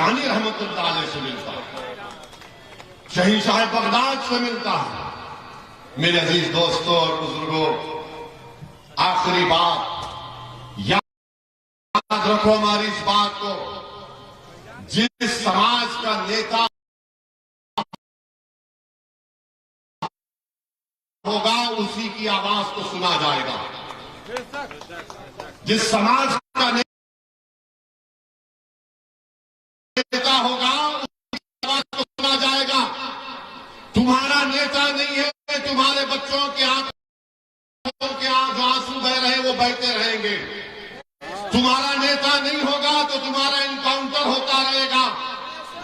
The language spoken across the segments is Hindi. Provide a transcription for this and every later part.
गिलानी रहमतुल्लाह अलैह से मिलता है, शहींशाह बगदाद से मिलता है। मेरे अजीज दोस्तों और बुजुर्गों, आखिरी बात याद रखो हमारी इस बात को, जिस समाज का नेता होगा उसी की आवाज को सुना जाएगा। जिस समाज का नेता होगा उसकी आवाज को सुना जाएगा। तुम्हारा नेता नहीं है, तुम्हारे बच्चों के आंखों के जो आंसू बह रहे वो बहते रहेंगे। तुम्हारा नेता नहीं होगा तो तुम्हारा इनकाउंटर होता रहेगा।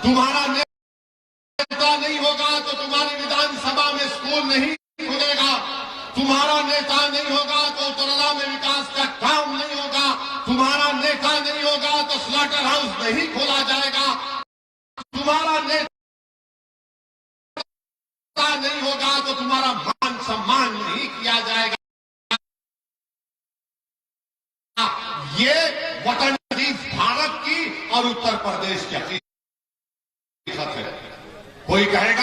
तुम्हारा नेता नहीं होगा तो तुम्हारी विधानसभा में स्कूल नहीं खुलेगा। तुम्हारा नेता नहीं होगा तो उत्तरला में विकास का काम नहीं होगा। तुम्हारा नेता नहीं होगा तो स्लॉटर हाउस नहीं खोला जाएगा। तुम्हारा नेता नहीं होगा तो तुम्हारा मान सम्मान नहीं किया जाएगा। ये वतन भारत की और उत्तर प्रदेश की हकीकत है। कोई कहेगा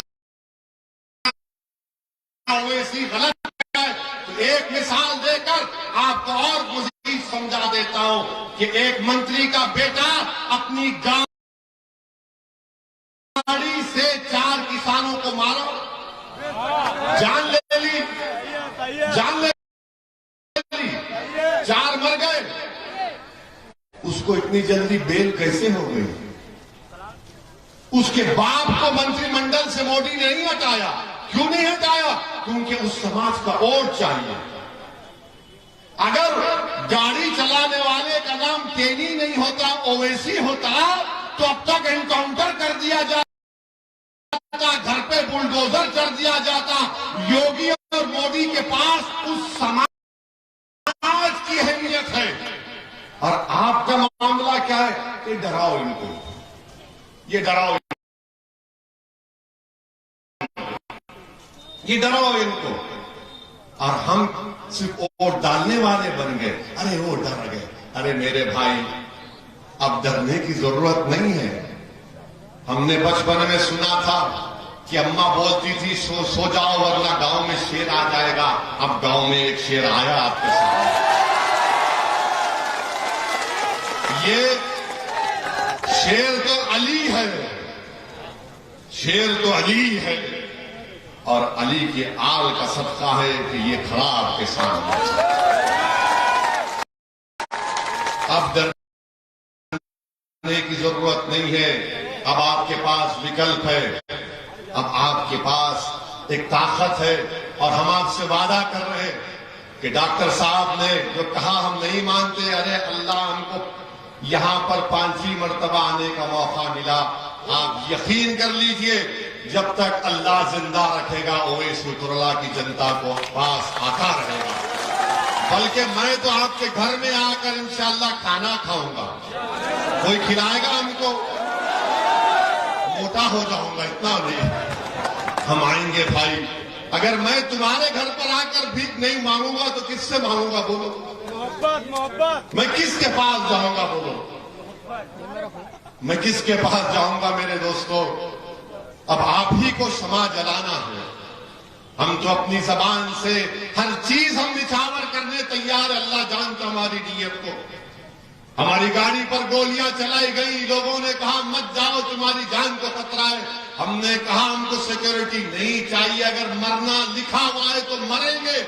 ओवैसी गलत है, तो एक मिसाल देकर आपको और मजीद समझा देता हूं कि एक मंत्री का बेटा अपनी गाड़ी से 4 किसानों को मारो, जान ले ली, 4 मर गए। उसको इतनी जल्दी बेल कैसे हो गई? उसके बाप को मंत्रिमंडल से मोदी ने नहीं हटाया। क्यों नहीं हटाया? क्योंकि उस समाज का वोट चाहिए। अगर गाड़ी चलाने वाले का नाम तेनी नहीं होता, ओवैसी होता, तो अब तक एनकाउंटर कर दिया जाता, घर पे बुलडोजर कर दिया जाता। योगी और मोदी के पास उस समाज की अहमियत है। और आपका मामला क्या है? ये डराओ इनको, ये डराओ, ये डराओ इनको। और हम सिर्फ वोट डालने वाले बन गए। अरे वो डर गए। अरे मेरे भाई, अब डरने की जरूरत नहीं है। हमने बचपन में सुना था कि अम्मा बोलती थी सो जाओ वरना गांव में शेर आ जाएगा। अब गांव में एक शेर आया आपके सामने। ये शेर तो अली है, शेर तो अली है, और अली के आल का सदका है कि ये खड़ा आपके सामने। अब डरने की जरूरत नहीं है। अब आपके पास विकल्प है, अब आपके पास एक ताकत है। और हम आपसे वादा कर रहे हैं कि डॉक्टर साहब ने जो कहा हम नहीं मानते, अरे अल्लाह हमको यहां पर 5वीं मर्तबा आने का मौका मिला। आप यकीन कर लीजिए, जब तक अल्लाह जिंदा रखेगा ओवैस तुरला की जनता को पास आता रहेगा। बल्कि मैं तो आपके घर में आकर इंशाअल्लाह खाना खाऊंगा। कोई खिलाएगा हमको? मोटा हो जाऊंगा, इतना नहीं। हम आएंगे भाई। अगर मैं तुम्हारे घर पर आकर भीख नहीं मांगूंगा तो किससे मांगूंगा? बोलो। मोहब्बत। मैं किसके पास जाऊंगा? बोलो। मैं किसके पास जाऊंगा? मेरे दोस्तों, अब आप ही को क्षमा जलाना है। हम तो अपनी जबान से हर चीज हम निछावर करने तैयार है। अल्लाह जानता हमारी नीयत को। हमारी गाड़ी पर गोलियां चलाई गई, लोगों ने कहा मत जाओ, तुम्हारी जान को खतरा है। हमने कहा हमको सिक्योरिटी नहीं चाहिए। अगर मरना लिखा हुआ है तो मरेंगे,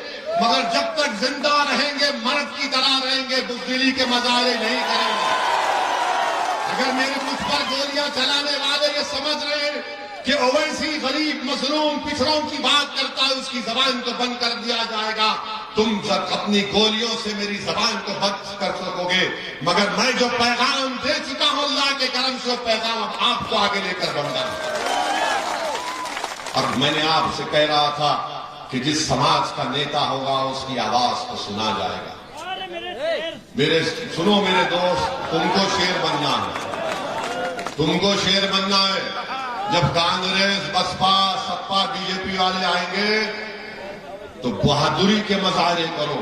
मगर जब तक जिंदा रहेंगे मर्द की तरह रहेंगे, बुज़दिली के मजारे नहीं करेंगे। अगर मेरे मुझ पर गोलियां चलाने वाले ये समझ रहे हैं कि ओवैसी गरीब मजलूम पिछड़ों की बात करता है, उसकी जबान को बंद कर दिया जाएगा, तुम जब अपनी गोलियों से मेरी जबान को बंद कर सकोगे। मगर मैं जो पैगाम दे चुका हूं अल्लाह के करम से, वो पैगाम अब आपको आगे लेकर बढ़ना है। और मैंने आपसे कह रहा था कि जिस समाज का नेता होगा उसकी आवाज को सुना जाएगा। मेरे सुनो मेरे दोस्त, तुमको शेर बनना है, तुमको शेर बनना है। जब कांग्रेस बसपा सपा बीजेपी वाले आएंगे तो बहादुरी के मजारे करो,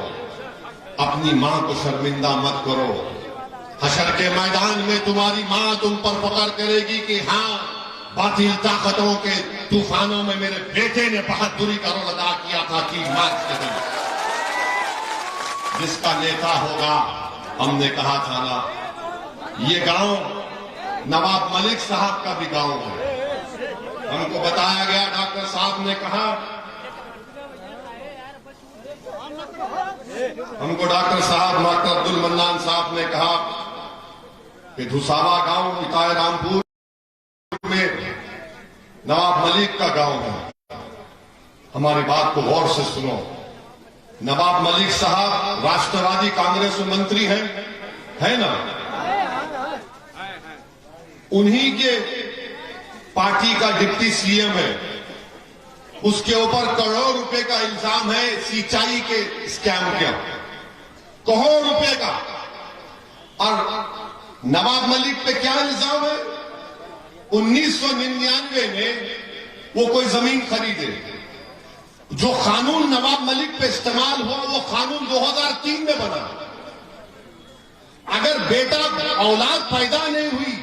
अपनी मां को शर्मिंदा मत करो। हशर के मैदान में तुम्हारी मां तुम पर फख्र करेगी कि हाँ, बातिल ताकतों के तूफानों में मेरे बेटे ने बहादुरी का रोल अदा किया था कि मार्च के दिन जिसका नेता होगा। हमने कहा था ना, ये गांव नवाब मलिक साहब का भी गांव है। हमको बताया गया, डॉक्टर साहब ने कहा, हमको डॉक्टर साहब डॉक्टर अब्दुल मन्नान साहब ने कहा कि धुसावा गांव इताए रामपुर में नवाब मलिक का गांव है। हमारी बात को गौर से सुनो। नवाब मलिक साहब राष्ट्रवादी कांग्रेस में मंत्री हैं, है ना? उन्हीं के पार्टी का डिप्टी सीएम है। उसके ऊपर करोड़ रुपए का इल्जाम है सिंचाई के स्कैम का, करोड़ रुपए का। और नवाब मलिक पे क्या इल्जाम है? 1999 में वो कोई जमीन खरीदे, जो कानून नवाब मलिक पे इस्तेमाल हुआ वो कानून 2003 में बना। अगर बेटा औलाद पैदा नहीं हुई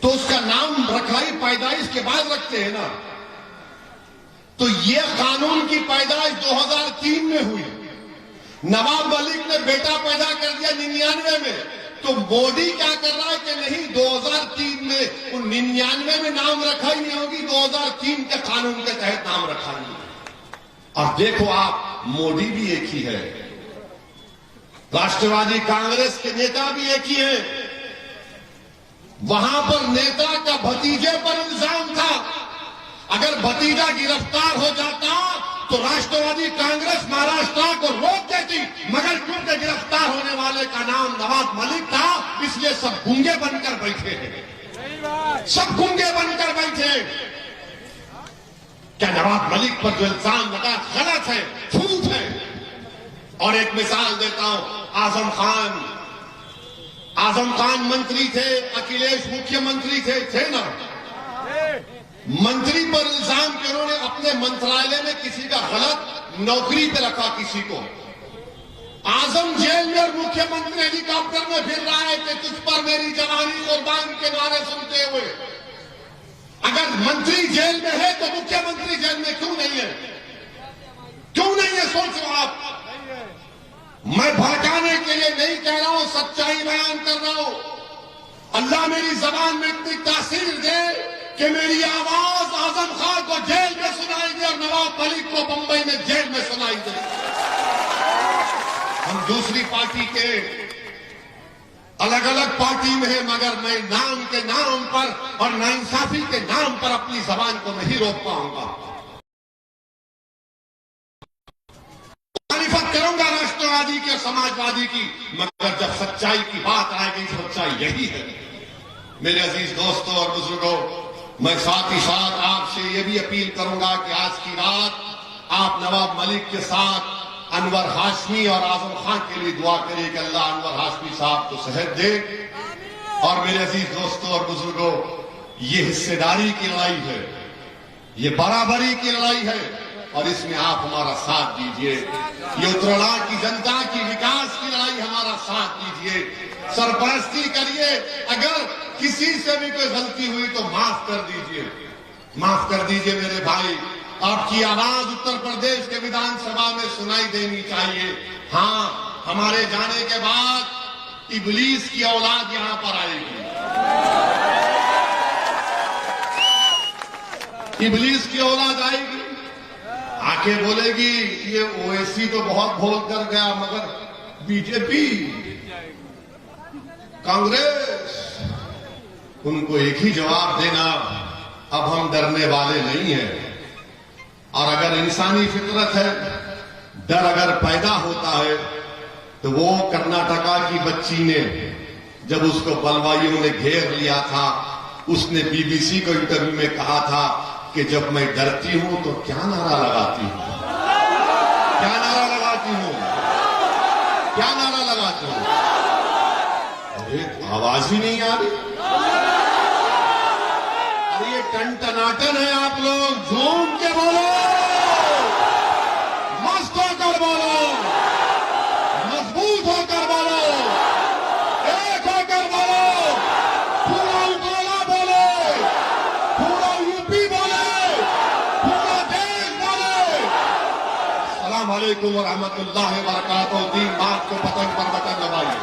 तो उसका नाम रखवाई पैदाइश के बाद रखते हैं ना। तो ये कानून की पैदाइश 2003 में हुई। नवाब मलिक ने बेटा पैदा कर दिया 99 में, तो मोदी क्या कर रहा है कि नहीं, 2003 में, 99 में नाम रखा ही नहीं होगी, 2003 के कानून के तहत नाम रखा नहीं। और देखो आप, मोदी भी एक ही है, राष्ट्रवादी कांग्रेस के नेता भी एक ही है। वहां पर नेता का भतीजे पर इल्जाम था। अगर भतीजा गिरफ्तार हो जाता तो राष्ट्रवादी कांग्रेस महाराष्ट्र को रोक देती, मगर क्योंकि गिरफ्तार होने वाले का नाम नवाब मलिक था, इसलिए सब गूंगे बनकर बैठे हैं, सब गूंगे बनकर बैठे। क्या नवाब मलिक पर जो इल्जाम लगा गलत है, झूठ है। और एक मिसाल देता हूं, आजम खान मंत्री थे, अखिलेश मुख्यमंत्री थे ना। मंत्री पर इल्जाम कि उन्होंने अपने मंत्रालय में किसी का गलत नौकरी पे रखा किसी को। आजम जेल में और मुख्यमंत्री हेलीकॉप्टर में फिर रहा है कि तुझ पर मेरी जवानी कुर्बान के नारे सुनते हुए। अगर मंत्री जेल में है तो मुख्यमंत्री जेल में क्यों नहीं है? क्यों नहीं है, सोचो आप। मैं भड़काने के लिए नहीं कह रहा हूं, सच्चाई बयान कर रहा हूं। अल्लाह मेरी जबान में इतनी तासीर दे कि मेरी आवाज आजम खान को जेल में सुनाई दे और नवाब मलिक को बंबई में जेल में सुनाई दे। हम दूसरी पार्टी के अलग अलग पार्टी में है, मगर मैं नाम के नाम पर और नाइंसाफी के नाम पर अपनी जबान को नहीं रोक पाऊंगा। तारीफत करूंगा राष्ट्रवादी की और समाजवादी की, मगर जब सच्चाई की बात आएगी, सच्चाई यही है। मेरे अजीज दोस्तों और बुजुर्गों, मैं साथ ही साथ आपसे ये भी अपील करूंगा कि आज की रात आप नवाब मलिक के साथ अनवर हाशमी और आजम खान के लिए दुआ करिए कि अल्लाह अनवर हाशमी साहब को सेहत दे। और मेरे अजीज दोस्तों और बुजुर्गों, ये हिस्सेदारी की लड़ाई है, ये बराबरी की लड़ाई है, और इसमें आप हमारा साथ दीजिए। ये उत्तराखंड की जनता की विकास की लड़ाई, हमारा साथ दीजिए, सरपरस्ती करिए। अगर किसी से भी कोई गलती हुई तो माफ कर दीजिए, माफ कर दीजिए मेरे भाई। आपकी आवाज उत्तर प्रदेश के विधानसभा में सुनाई देनी चाहिए। हाँ, हमारे जाने के बाद इबलीस की औलाद यहां पर आएगी, इबलीस की औलाद आएगी, आके बोलेगी ये ओवैसी तो बहुत बोल कर गया, मगर बीजेपी कांग्रेस, उनको एक ही जवाब देना, अब हम डरने वाले नहीं हैं। और अगर इंसानी फितरत है, डर अगर पैदा होता है, तो वो कर्नाटका की बच्ची ने जब उसको बलवाइयों ने घेर लिया था, उसने बीबीसी को इंटरव्यू में कहा था कि जब मैं डरती हूं तो क्या नारा लगाती हूं, क्या नारा लगाती हूं, क्या नारा लगाती हूं। अरे आवाज ही नहीं आ रही। अरे ये टन-टनाटन है, आप लोग झूम के बोलो, मस्त होकर बोलो, मजबूत होकर बोलो, एक अलैकुम व रहमतुल्लाहि व बरकातुहू। 3 मार्च को पतंग पर बटन दबाइए।